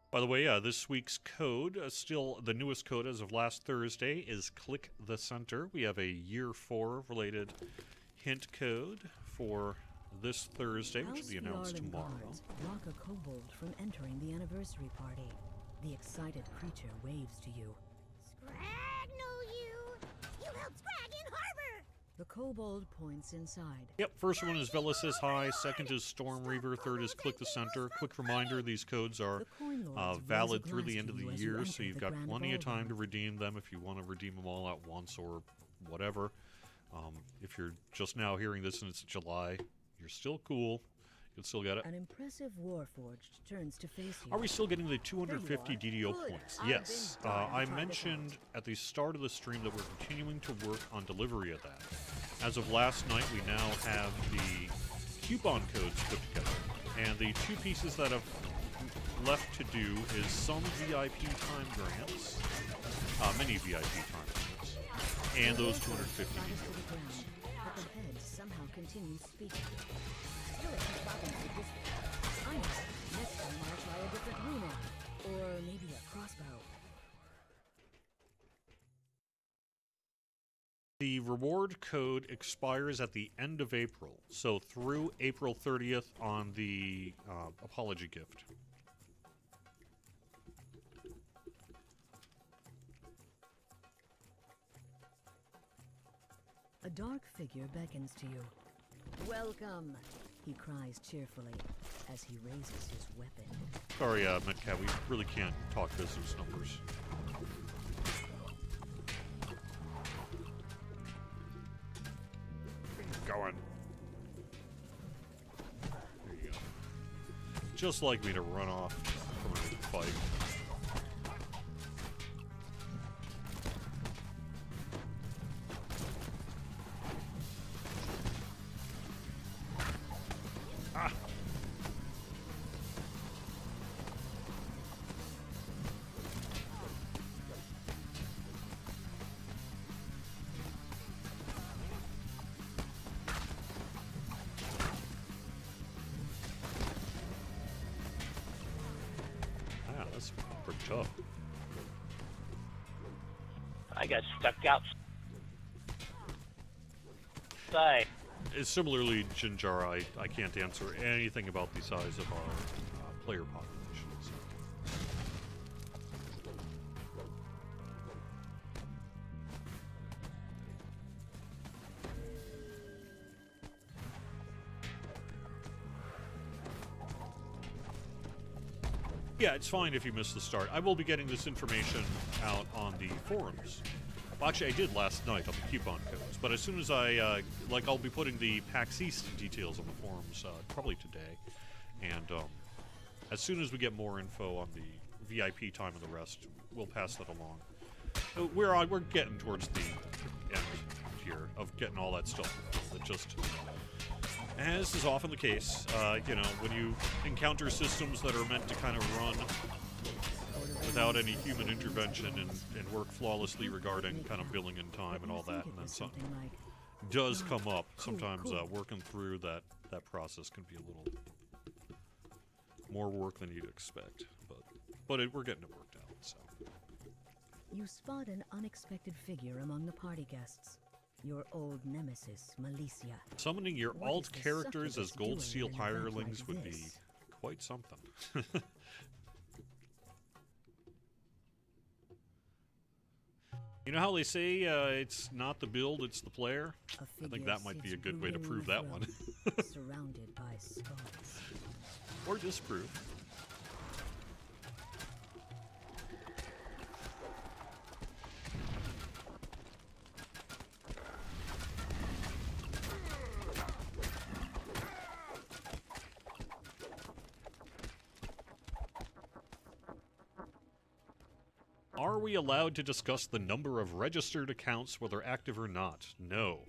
By the way, this week's code, still the newest code as of last Thursday, is Click the Center. We have a Year 4 related hint code for this Thursday, which will be announced tomorrow. Block a kobold from entering the anniversary party. The excited creature waves to you. Scragnal you! You helped Scrag in harbor! The kobold points inside. Yep, first one is Vela Says Hi, second is Storm Reaver, third is Click the Center. Quick reminder, these codes are The coin lords valid raise a through glass the end to of the you as year, you so enter you've the got grand plenty of time ballroom. to redeem them if you want to redeem them all at once or whatever. If you're just now hearing this and it's July, you're still cool. You can still get it. An impressive warforged turns to face you. Are we still getting the 250 There DDO you are. points? Good. Yes. I've been dying to I try this mentioned at the start of the stream that we're continuing to work on delivery of that. As of last night, we now have the coupon codes put together. And the two pieces that have left to do is some VIP time grants, mini VIP time grants, and those 250 DDO. But the head somehow continues speaking. Still it keeps bobbing to this. I know. Next time I'll try a different rune, or maybe a crossbow. The reward code expires at the end of April, so through April 30th on the apology gift. A dark figure beckons to you. Welcome, he cries cheerfully as he raises his weapon. Sorry, Metcat, we really can't talk business numbers. Going. There you go. Just like me to run off from a fight. Ah! That's pretty tough. I got stuck outside. Similarly, Jinjara, I can't answer anything about the size of our player populations. Yeah, it's fine if you miss the start. I will be getting this information out on the forums. Well, actually, I did last night on the coupon codes, but as soon as I'll be putting the PAX East details on the forums probably today, and as soon as we get more info on the VIP time and the rest, we'll pass that along. We're getting towards the end here of getting all that stuff. It just, as is often the case, you know, when you encounter systems that are meant to kind of run without any human intervention and work flawlessly regarding kind of billing and time and all that, and then something does come up. Sometimes working through that process can be a little more work than you'd expect, but we're getting it worked out. So you spot an unexpected figure among the party guests. Your old nemesis, Malicia. Summoning your What alt is this characters as succubus Gold doing Seal in an event hirelings like would be this? quite something. You know how they say it's not the build, it's the player? I think that might be a good way to prove that one. Surrounded by skulls. Or disprove. Are we allowed to discuss the number of registered accounts, whether active or not? No.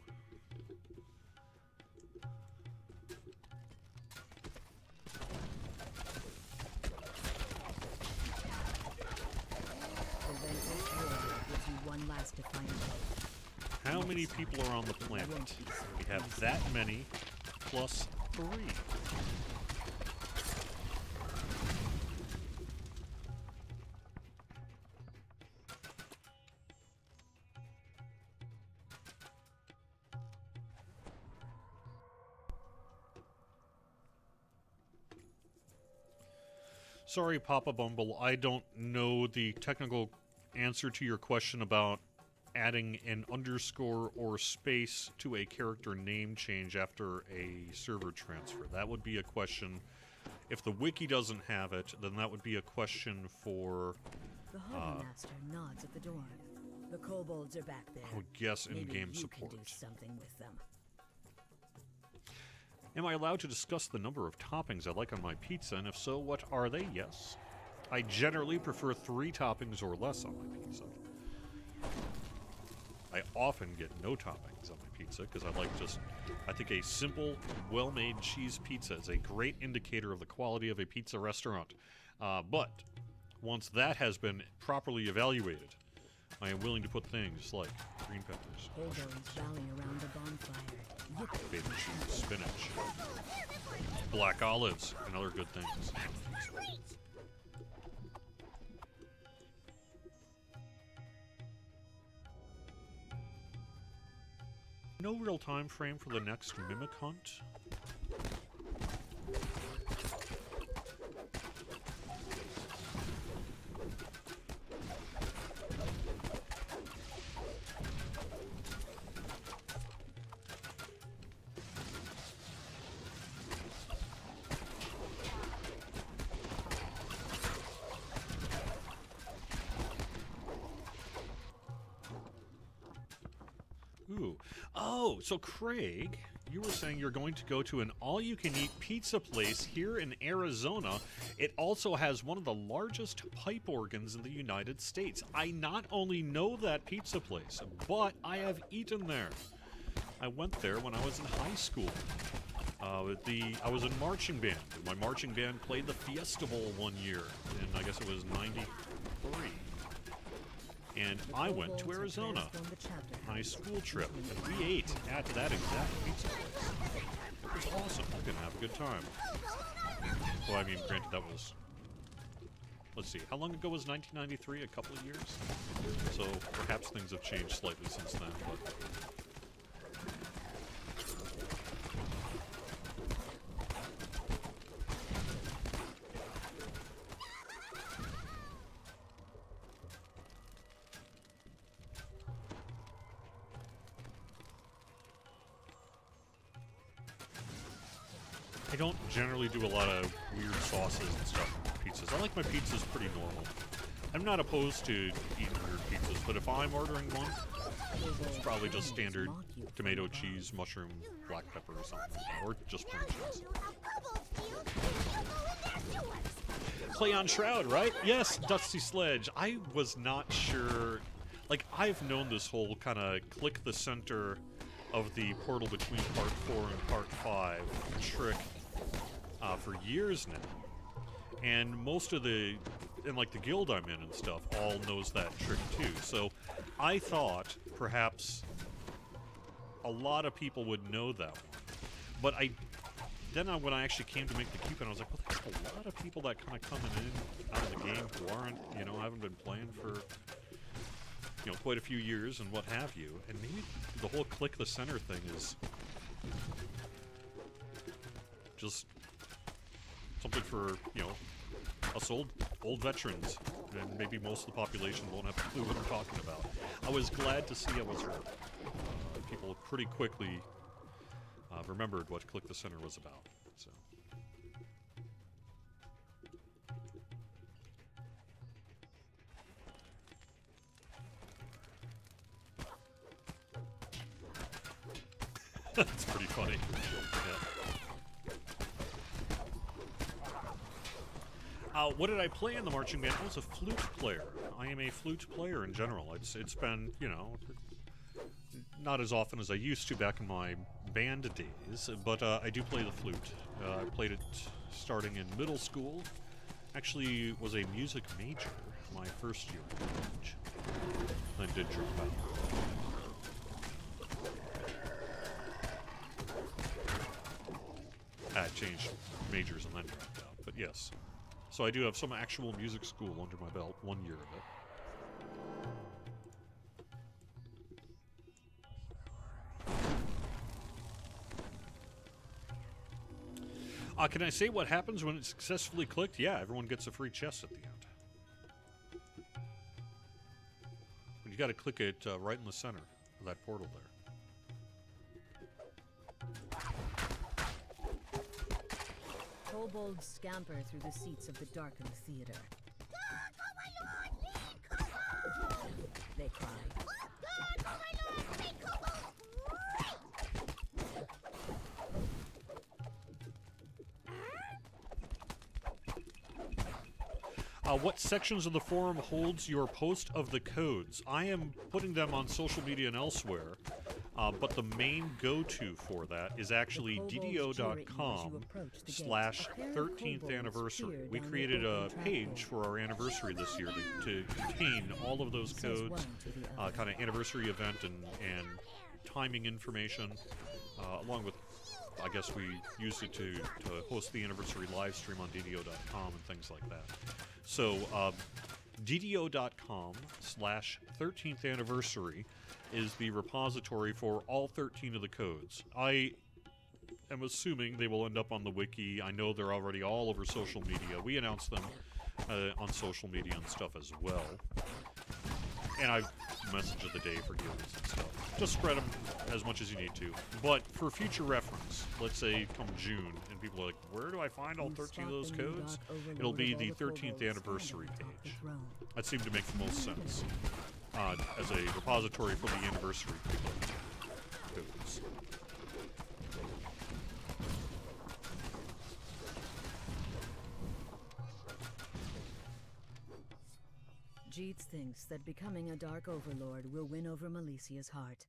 How many people are on the planet? We have that many, plus 3. Sorry, Papa Bumble, I don't know the technical answer to your question about adding an underscore or space to a character name change after a server transfer. That would be a question. If the wiki doesn't have it, then that would be a question for... The harbor master nods at the door. The kobolds are back there. I would guess in-game Maybe you support. can do something with them. Am I allowed to discuss the number of toppings I like on my pizza, and if so, what are they? Yes. I generally prefer 3 toppings or less on my pizza. I often get no toppings on my pizza because I think a simple, well-made cheese pizza is a great indicator of the quality of a pizza restaurant. But once that has been properly evaluated, I am willing to put things like green peppers, Hobos rally around the bonfire. baby cheese, spinach, black olives, and other good things. No real time frame for the next mimic hunt. Ooh. Oh, so Craig, you were saying you're going to go to an all-you-can-eat pizza place here in Arizona. It also has one of the largest pipe organs in the United States. I not only know that pizza place, but I have eaten there. I went there when I was in high school. I was in marching band. My marching band played the Fiesta Bowl one year, and I guess it was '93. And I went to Arizona on a school trip, and we ate at that exact pizza place. It was awesome. I could have a good time. Well, I mean, granted, that was... Let's see, how long ago was 1993? A couple of years? So perhaps things have changed slightly since then, but... I don't generally do a lot of weird sauces and stuff in pizzas. I like my pizzas pretty normal. I'm not opposed to eating weird pizzas, but if I'm ordering one, it's probably just standard tomato, cheese, mushroom, black pepper or something like that, or just plain cheese. Play on Shroud, right? Yes, Dusty Sledge. I was not sure... Like, I've known this whole kind of click the center of the portal between Part 4 and Part 5 trick for years now. And most of the... And, like, the guild I'm in and stuff all knows that trick, too. So, I thought, perhaps, a lot of people would know that one. But when I actually came to make the coupon, I was like, well, there's a lot of people that kind of coming in out of the game who aren't, you know, haven't been playing for, you know, quite a few years and what have you. And maybe the whole click the center thing is just something for, you know, us old veterans, and maybe most of the population won't have a clue what I'm talking about. I was glad to see I was right. People pretty quickly remembered what Click the Center was about. So. That's pretty funny. Yeah. What did I play in the marching band? I was a flute player. I am a flute player in general. It's been, you know, not as often as I used to back in my band days, but I do play the flute. I played it starting in middle school. Actually was a music major my first year of college. Then did drop out. I changed majors and then dropped out, but yes. So I do have some actual music school under my belt, 1 year of it. Can I say what happens when it's successfully clicked? Yeah, everyone gets a free chest at the end. But you got to click it right in the center of that portal there. Kobolds scamper through the seats of the darkened theater. They cry. What sections of the forum holds your post of the codes? I am putting them on social media and elsewhere, but the main go-to for that is actually DDO.com/13th anniversary. We created a page for our anniversary this year to contain all of those codes, kind of anniversary event and timing information, along with, I guess we used it to host the anniversary live stream on DDO.com and things like that. So, DDO.com/13th anniversary is the repository for all 13 of the codes. I am assuming they will end up on the wiki. I know they're already all over social media. We announced them on social media and stuff as well. And I've message of the day for deals and stuff. Just spread them as much as you need to. But for future reference, let's say come June, and people are like, where do I find all 13 of those codes? It'll be the 13th anniversary page. That seemed to make the most sense as a repository for the anniversary codes. Jeets thinks that becoming a Dark Overlord will win over Melicia's heart.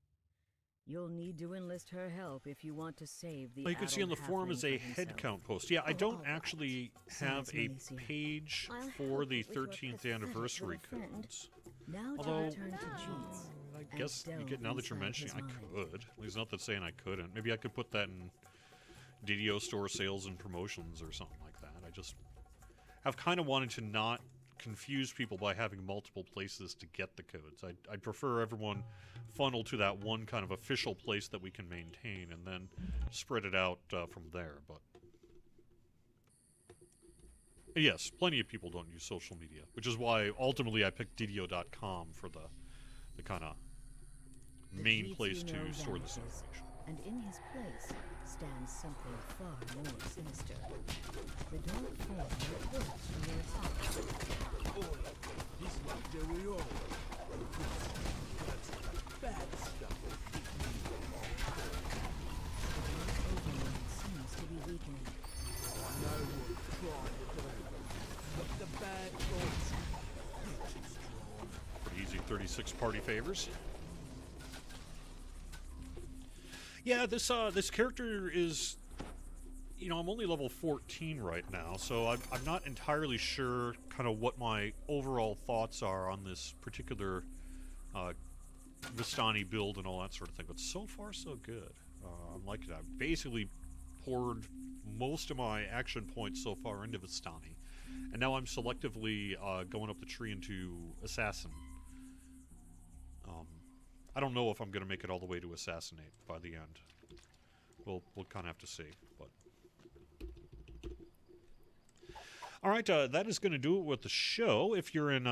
You'll need to enlist her help if you want to save the you can see on the forum is a head count post. Yeah, I don't right. actually have a page for the 13th anniversary codes. Now Although, turn to Jeets. I guess you could, now that you're mentioning, I could. There's nothing saying I couldn't. Maybe I could put that in DDO store sales and promotions or something like that. I just have kind of wanted to not confuse people by having multiple places to get the codes. I'd prefer everyone funnel to that one kind of official place that we can maintain and then spread it out from there. But yes, plenty of people don't use social media, which is why ultimately I picked DDO.com for the kind of main place to store this information. And in his place stands something far more sinister. The dark form reports from your attack. This is like the real. That's bad stuff. The overload seems to be weakening. No one tried to do it. But the bad thoughts. Too strong. Pretty easy 36 party favors. Yeah, this character is, you know, I'm only level 14 right now, so I'm not entirely sure kind of what my overall thoughts are on this particular Vistani build and all that sort of thing, but so far so good. I'm liking it. I've basically poured most of my action points so far into Vistani, and now I'm selectively going up the tree into Assassin. I don't know if I'm going to make it all the way to Assassinate by the end. We'll kind of have to see, but... Alright, that is going to do it with the show. If you're in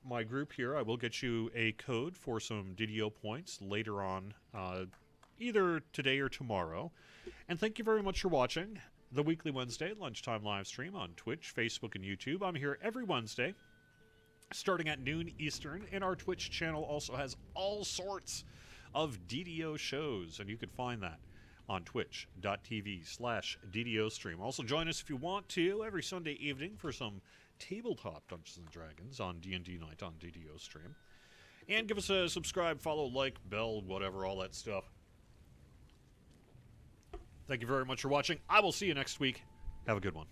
my group here, I will get you a code for some DDO points later on, either today or tomorrow. And thank you very much for watching the weekly Wednesday Lunchtime live stream on Twitch, Facebook, and YouTube. I'm here every Wednesday, starting at noon Eastern, and our Twitch channel also has all sorts of DDO shows, and you can find that on twitch.tv/DDO stream. Also join us if you want to every Sunday evening for some tabletop Dungeons & Dragons on D&D Night on DDO stream. And give us a subscribe, follow, like, bell, whatever, all that stuff. Thank you very much for watching. I will see you next week. Have a good one.